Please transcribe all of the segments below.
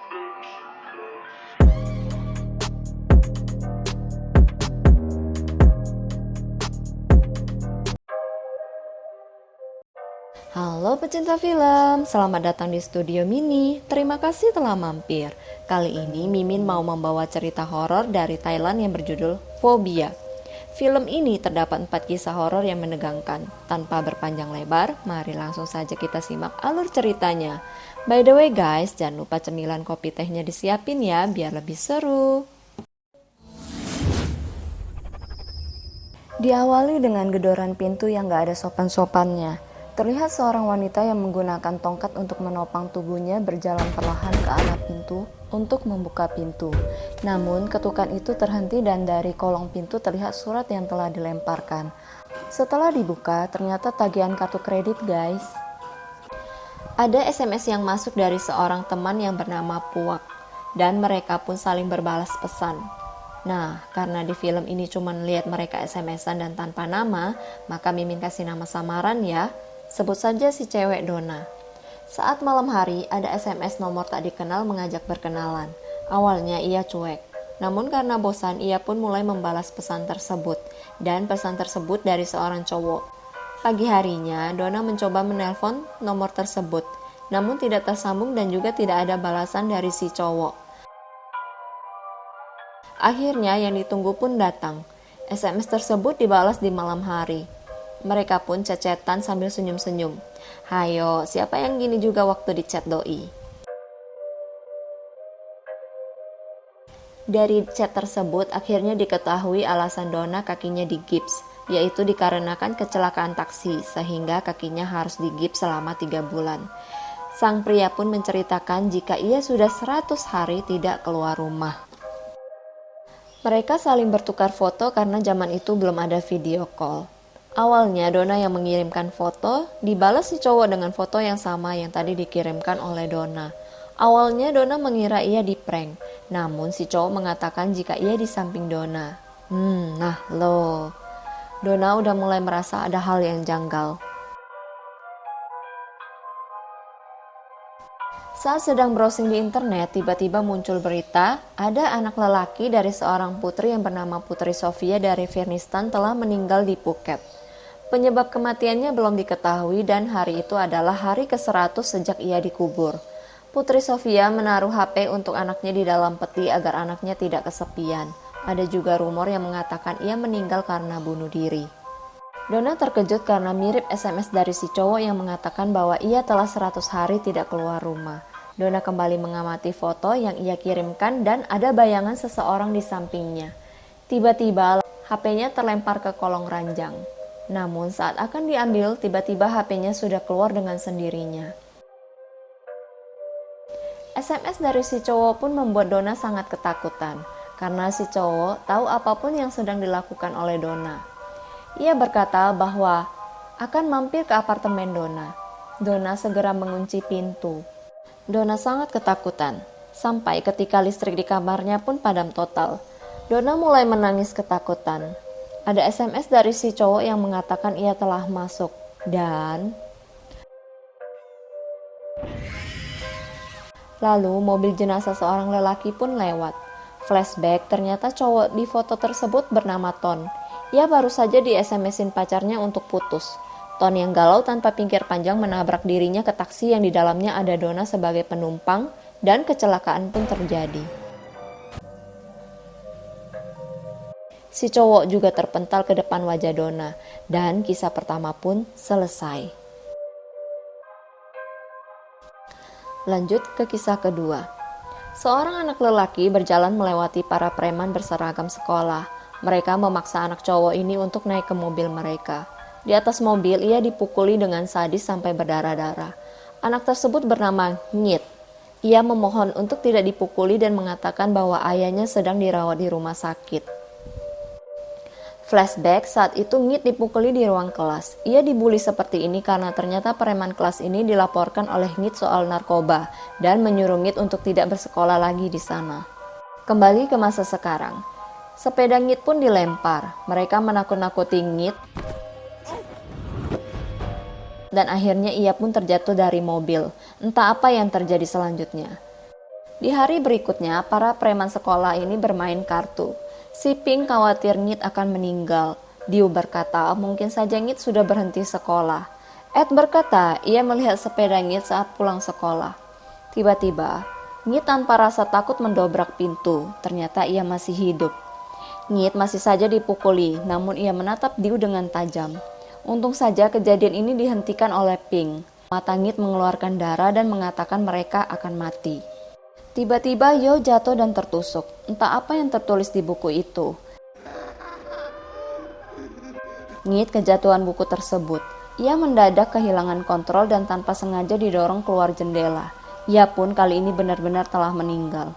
Halo pecinta film, selamat datang di Studio Mini. Terima kasih telah mampir. Kali ini Mimin mau membawa cerita horor dari Thailand yang berjudul Phobia. Film ini terdapat 4 kisah horor yang menegangkan. Tanpa berpanjang lebar, mari langsung saja kita simak alur ceritanya. By the way guys, jangan lupa cemilan kopi tehnya disiapin ya, biar lebih seru. Diawali dengan gedoran pintu yang gak ada sopan-sopannya. Terlihat seorang wanita yang menggunakan tongkat untuk menopang tubuhnya berjalan perlahan ke arah pintu untuk membuka pintu. Namun ketukan itu terhenti dan dari kolong pintu terlihat surat yang telah dilemparkan. Setelah dibuka, ternyata tagihan kartu kredit guys. Ada SMS yang masuk dari seorang teman yang bernama Puak, dan mereka pun saling berbalas pesan. Nah, karena di film ini cuma lihat mereka SMS-an dan tanpa nama, maka Mimin kasih nama samaran ya. Sebut saja si cewek Dona. Saat malam hari, ada SMS nomor tak dikenal mengajak berkenalan. Awalnya ia cuek, namun karena bosan ia pun mulai membalas pesan tersebut. Dan pesan tersebut dari seorang cowok. Pagi harinya, Dona mencoba menelpon nomor tersebut, namun tidak tersambung dan juga tidak ada balasan dari si cowok. Akhirnya yang ditunggu pun datang. SMS tersebut dibalas di malam hari. Mereka pun cecetan sambil senyum-senyum. Hayo, siapa yang gini juga waktu di chat doi? Dari chat tersebut akhirnya diketahui alasan Dona kakinya digips, yaitu dikarenakan kecelakaan taksi sehingga kakinya harus digips selama 3 bulan. Sang pria pun menceritakan jika ia sudah 100 hari tidak keluar rumah. Mereka saling bertukar foto karena zaman itu belum ada video call. Awalnya Dona yang mengirimkan foto, dibalas si cowok dengan foto yang sama yang tadi dikirimkan oleh Dona. Awalnya Dona mengira ia di prank, namun si cowok mengatakan jika ia di samping Dona. Nah loh, Dona udah mulai merasa ada hal yang janggal. Saat sedang browsing di internet, tiba-tiba muncul berita, ada anak lelaki dari seorang putri yang bernama Putri Sofia dari Afghanistan telah meninggal di Phuket. Penyebab kematiannya belum diketahui dan hari itu adalah hari ke-100 sejak ia dikubur. Putri Sofia menaruh HP untuk anaknya di dalam peti agar anaknya tidak kesepian. Ada juga rumor yang mengatakan ia meninggal karena bunuh diri. Dona terkejut karena mirip SMS dari si cowok yang mengatakan bahwa ia telah 100 hari tidak keluar rumah. Dona kembali mengamati foto yang ia kirimkan dan ada bayangan seseorang di sampingnya. Tiba-tiba HP-nya terlempar ke kolong ranjang. Namun saat akan diambil, tiba-tiba HP-nya sudah keluar dengan sendirinya. SMS dari si cowok pun membuat Dona sangat ketakutan, karena si cowok tahu apapun yang sedang dilakukan oleh Dona. Ia berkata bahwa akan mampir ke apartemen Dona. Dona segera mengunci pintu. Dona sangat ketakutan, sampai ketika listrik di kamarnya pun padam total. Dona mulai menangis ketakutan. Ada SMS dari si cowok yang mengatakan ia telah masuk dan lalu mobil jenazah seorang lelaki pun lewat. Flashback, ternyata cowok di foto tersebut bernama Ton. Ia baru saja di SMS-in pacarnya untuk putus. Ton yang galau tanpa pikir panjang menabrak dirinya ke taksi yang di dalamnya ada Dona sebagai penumpang dan kecelakaan pun terjadi. Si cowok juga terpental ke depan wajah Dona, dan kisah pertama pun selesai. Lanjut ke kisah kedua. Seorang anak lelaki berjalan melewati para preman berseragam sekolah. Mereka memaksa anak cowok ini untuk naik ke mobil mereka. Di atas mobil ia dipukuli dengan sadis sampai berdarah-darah. Anak tersebut bernama Ngit. Ia memohon untuk tidak dipukuli dan mengatakan bahwa ayahnya sedang dirawat di rumah sakit. Flashback, saat itu Ngit dipukuli di ruang kelas. Ia dibully seperti ini karena ternyata preman kelas ini dilaporkan oleh Ngit soal narkoba dan menyuruh Ngit untuk tidak bersekolah lagi di sana. Kembali ke masa sekarang. Sepeda Ngit pun dilempar. Mereka menakut-nakuti Ngit dan akhirnya ia pun terjatuh dari mobil. Entah apa yang terjadi selanjutnya. Di hari berikutnya, para preman sekolah ini bermain kartu. Si Pink khawatir Ngit akan meninggal. Diu berkata, mungkin saja Ngit sudah berhenti sekolah. Ed berkata, ia melihat sepeda Ngit saat pulang sekolah. Tiba-tiba, Ngit tanpa rasa takut mendobrak pintu. Ternyata ia masih hidup. Ngit masih saja dipukuli, namun ia menatap Diu dengan tajam. Untung saja kejadian ini dihentikan oleh Pink. Mata Ngit mengeluarkan darah dan mengatakan mereka akan mati. Tiba-tiba Yo jatuh dan tertusuk. Entah apa yang tertulis di buku itu. Ngit kejatuhan buku tersebut. Ia mendadak kehilangan kontrol dan tanpa sengaja didorong keluar jendela. Ia pun kali ini benar-benar telah meninggal.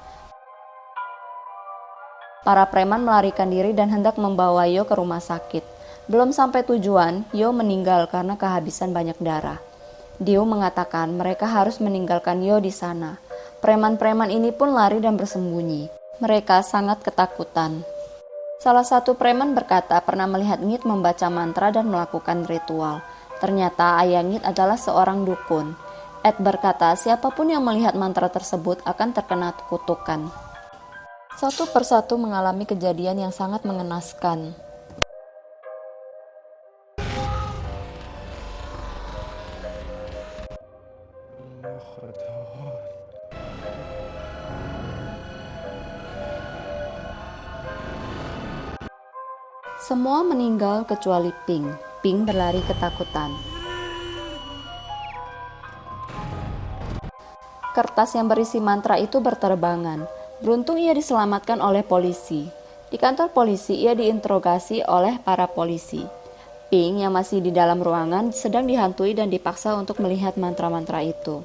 Para preman melarikan diri dan hendak membawa Yo ke rumah sakit. Belum sampai tujuan, Yo meninggal karena kehabisan banyak darah. Diu mengatakan mereka harus meninggalkan Yo di sana. Preman-preman ini pun lari dan bersembunyi. Mereka sangat ketakutan. Salah satu preman berkata pernah melihat Ngit membaca mantra dan melakukan ritual. Ternyata ayah Ngit adalah seorang dukun. Ed berkata siapapun yang melihat mantra tersebut akan terkena kutukan. Satu persatu mengalami kejadian yang sangat mengenaskan. Semua meninggal kecuali Pink. Pink berlari ketakutan. Kertas yang berisi mantra itu berterbangan. Beruntung ia diselamatkan oleh polisi. Di kantor polisi ia diinterogasi oleh para polisi. Pink yang masih di dalam ruangan sedang dihantui dan dipaksa untuk melihat mantra-mantra itu.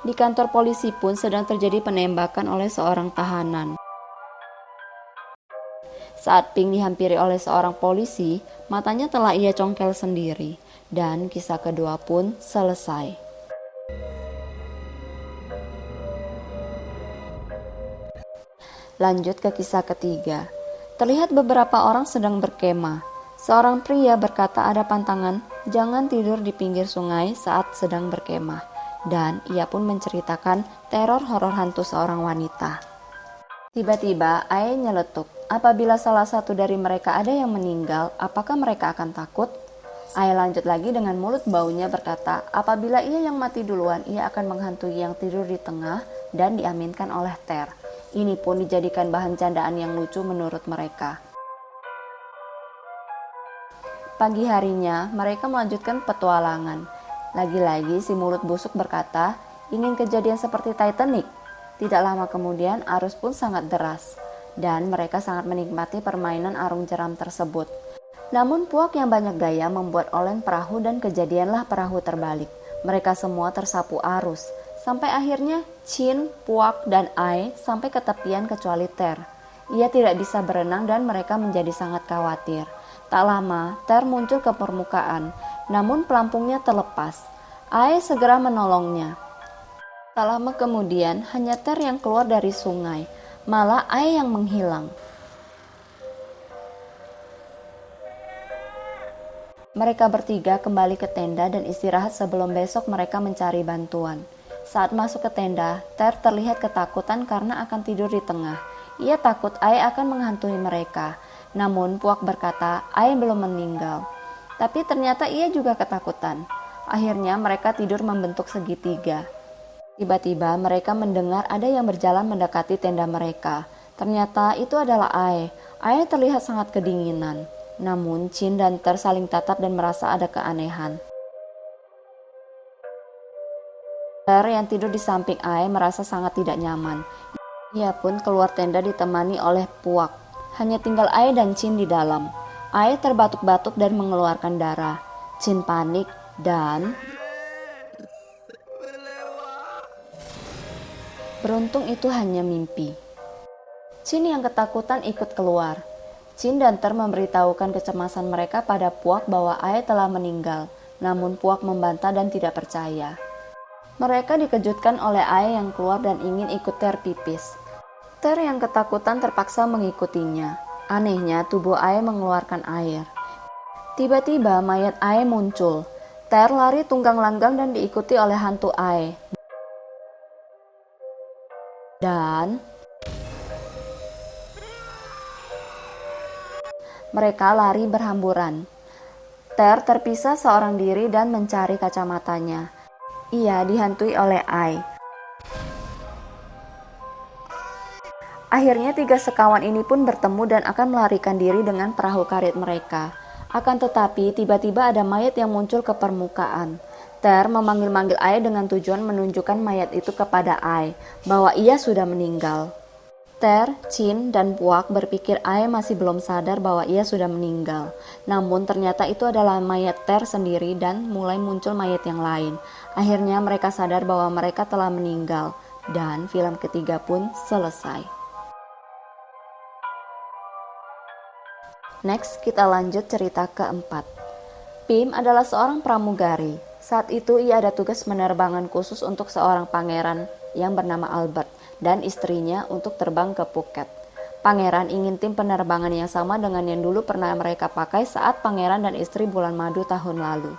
Di kantor polisi pun sedang terjadi penembakan oleh seorang tahanan. Saat Pink dihampiri oleh seorang polisi, matanya telah ia congkel sendiri, dan kisah kedua pun selesai. Lanjut ke kisah ketiga. Terlihat beberapa orang sedang berkemah. Seorang pria berkata ada pantangan, jangan tidur di pinggir sungai saat sedang berkemah. Dan ia pun menceritakan teror horor hantu seorang wanita. Tiba-tiba Ae nyeletuk, apabila salah satu dari mereka ada yang meninggal, apakah mereka akan takut? Ae lanjut lagi dengan mulut baunya berkata, apabila ia yang mati duluan, ia akan menghantui yang tidur di tengah dan diaminkan oleh Ter. Ini pun dijadikan bahan candaan yang lucu menurut mereka. Pagi harinya, mereka melanjutkan petualangan. Lagi-lagi si mulut busuk berkata, ingin kejadian seperti Titanic. Tidak lama kemudian arus pun sangat deras, dan mereka sangat menikmati permainan arung jeram tersebut. Namun Puak yang banyak gaya membuat oleng perahu dan kejadianlah perahu terbalik. Mereka semua tersapu arus, sampai akhirnya Chin, Puak, dan Ai sampai ke tepian kecuali Ter. Ia tidak bisa berenang dan mereka menjadi sangat khawatir. Tak lama, Ter muncul ke permukaan, namun pelampungnya terlepas. Ai segera menolongnya. Tak lama kemudian, hanya Ter yang keluar dari sungai, malah Ai yang menghilang. Mereka bertiga kembali ke tenda dan istirahat sebelum besok mereka mencari bantuan. Saat masuk ke tenda, Ter terlihat ketakutan karena akan tidur di tengah. Ia takut Ai akan menghantui mereka. Namun Puak berkata Ai belum meninggal. Tapi ternyata ia juga ketakutan. Akhirnya mereka tidur membentuk segitiga. Tiba-tiba mereka mendengar ada yang berjalan mendekati tenda mereka. Ternyata itu adalah Ai. Ai terlihat sangat kedinginan. Namun Chin dan Ter saling tatap dan merasa ada keanehan. Ter yang tidur di samping Ai merasa sangat tidak nyaman. Ia pun keluar tenda ditemani oleh Puak. Hanya tinggal Ai dan Chin di dalam. Ai terbatuk-batuk dan mengeluarkan darah. Chin panik dan beruntung itu hanya mimpi. Chin yang ketakutan ikut keluar. Chin dan Ter memberitahukan kecemasan mereka pada Puak bahwa Ai telah meninggal. Namun Puak membantah dan tidak percaya. Mereka dikejutkan oleh Ai yang keluar dan ingin ikut Ter pipis. Ter yang ketakutan terpaksa mengikutinya. Anehnya, tubuh Ae mengeluarkan air. Tiba-tiba mayat Ae muncul. Ter lari tunggang-langgang dan diikuti oleh hantu Ae. Dan mereka lari berhamburan. Ter terpisah seorang diri dan mencari kacamatanya. Ia dihantui oleh Ae. Akhirnya 3 sekawan ini pun bertemu dan akan melarikan diri dengan perahu karet mereka. Akan tetapi tiba-tiba ada mayat yang muncul ke permukaan. Ter memanggil-manggil Ae dengan tujuan menunjukkan mayat itu kepada Ae bahwa ia sudah meninggal. Ter, Chin, dan Puak berpikir Ae masih belum sadar bahwa ia sudah meninggal. Namun ternyata itu adalah mayat Ter sendiri dan mulai muncul mayat yang lain. Akhirnya mereka sadar bahwa mereka telah meninggal dan film ketiga pun selesai. Next, kita lanjut cerita keempat. Pim adalah seorang pramugari. Saat itu ia ada tugas penerbangan khusus untuk seorang pangeran yang bernama Albert dan istrinya untuk terbang ke Phuket. Pangeran ingin tim penerbangan yang sama dengan yang dulu pernah mereka pakai saat pangeran dan istri bulan madu tahun lalu.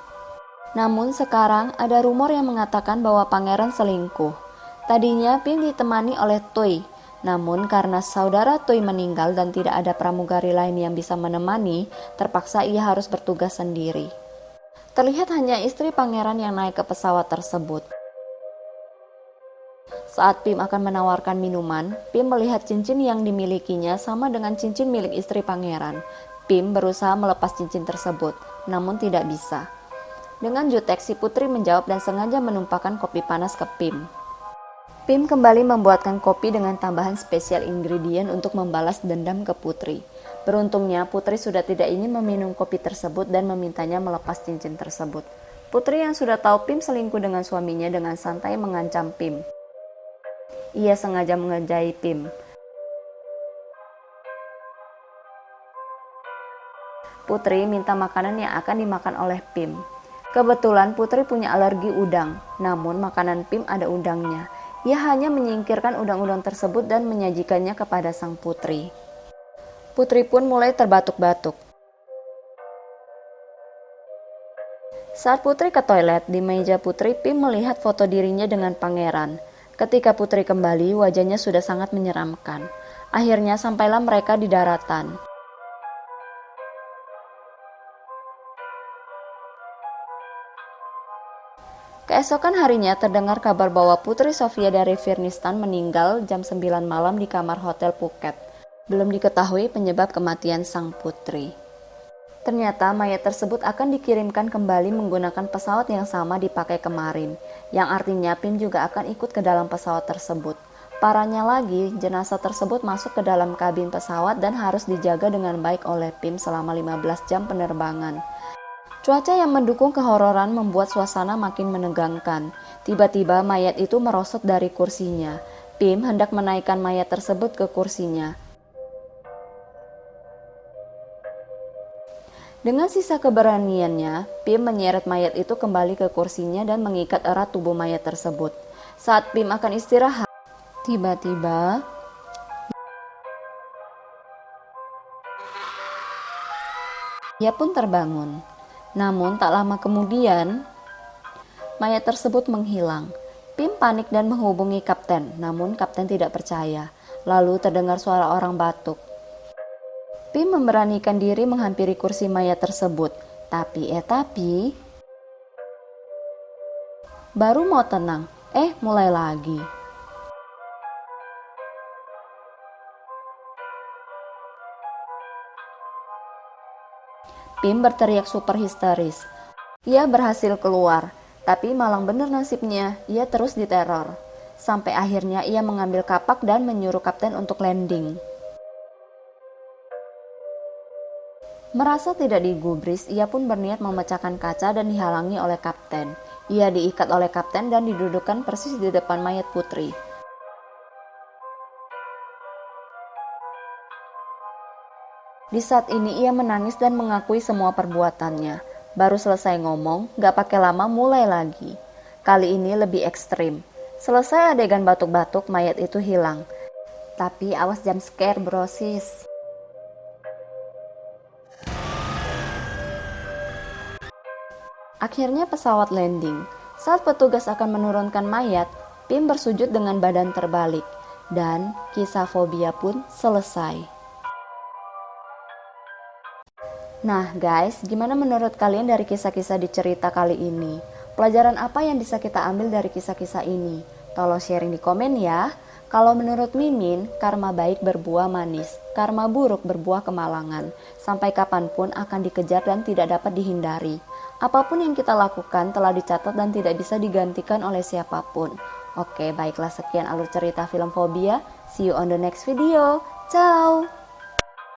Namun sekarang ada rumor yang mengatakan bahwa pangeran selingkuh. Tadinya Pim ditemani oleh Tui. Namun karena saudara Tui meninggal dan tidak ada pramugari lain yang bisa menemani, terpaksa ia harus bertugas sendiri. Terlihat hanya istri pangeran yang naik ke pesawat tersebut. Saat Pim akan menawarkan minuman, Pim melihat cincin yang dimilikinya sama dengan cincin milik istri pangeran. Pim berusaha melepas cincin tersebut, namun tidak bisa. Dengan jutek, si putri menjawab dan sengaja menumpahkan kopi panas ke Pim. Pim kembali membuatkan kopi dengan tambahan spesial ingredient untuk membalas dendam ke putri. Beruntungnya putri sudah tidak ingin meminum kopi tersebut dan memintanya melepas cincin tersebut. Putri yang sudah tahu Pim selingkuh dengan suaminya dengan santai mengancam Pim. Ia sengaja mengerjai Pim. Putri minta makanan yang akan dimakan oleh Pim. Kebetulan Putri punya alergi udang, namun makanan Pim ada udangnya. Ia hanya menyingkirkan udang-udang tersebut dan menyajikannya kepada sang putri. Putri pun mulai terbatuk-batuk. Saat Putri ke toilet, di meja Putri, Pim melihat foto dirinya dengan pangeran. Ketika Putri kembali, wajahnya sudah sangat menyeramkan. Akhirnya sampailah mereka di daratan. Keesokan harinya terdengar kabar bahwa Putri Sofia dari Firnistan meninggal jam 9 malam di kamar hotel Phuket. Belum diketahui penyebab kematian sang putri. Ternyata mayat tersebut akan dikirimkan kembali menggunakan pesawat yang sama dipakai kemarin, yang artinya Pim juga akan ikut ke dalam pesawat tersebut. Parahnya lagi, jenazah tersebut masuk ke dalam kabin pesawat dan harus dijaga dengan baik oleh Pim selama 15 jam penerbangan. Cuaca yang mendukung kehororan membuat suasana makin menegangkan. Tiba-tiba mayat itu merosot dari kursinya. Pim hendak menaikkan mayat tersebut ke kursinya. Dengan sisa keberaniannya, Pim menyeret mayat itu kembali ke kursinya dan mengikat erat tubuh mayat tersebut. Saat Pim akan istirahat, tiba-tiba ia pun terbangun. Namun tak lama kemudian, mayat tersebut menghilang. Pim panik dan menghubungi kapten, namun kapten tidak percaya. Lalu terdengar suara orang batuk. Pim memberanikan diri menghampiri kursi mayat tersebut. Tapi baru mau tenang, mulai lagi. Pim berteriak super histeris. Ia berhasil keluar, tapi malang bener nasibnya, ia terus diteror. Sampai akhirnya ia mengambil kapak dan menyuruh kapten untuk landing. Merasa tidak digubris, ia pun berniat memecahkan kaca dan dihalangi oleh kapten. Ia diikat oleh kapten dan didudukkan persis di depan mayat putri. Di saat ini ia menangis dan mengakui semua perbuatannya. Baru selesai ngomong, gak pakai lama mulai lagi. Kali ini lebih ekstrim. Selesai adegan batuk-batuk, mayat itu hilang. Tapi awas jump scare bro sis. Akhirnya pesawat landing. Saat petugas akan menurunkan mayat, Pim bersujud dengan badan terbalik. Dan kisah fobia pun selesai. Nah guys, gimana menurut kalian dari kisah-kisah di cerita kali ini? Pelajaran apa yang bisa kita ambil dari kisah-kisah ini? Tolong sharing di komen ya. Kalau menurut Mimin, karma baik berbuah manis, karma buruk berbuah kemalangan. Sampai kapanpun akan dikejar dan tidak dapat dihindari. Apapun yang kita lakukan telah dicatat dan tidak bisa digantikan oleh siapapun. Oke, baiklah sekian alur cerita film Fobia. See you on the next video. Ciao!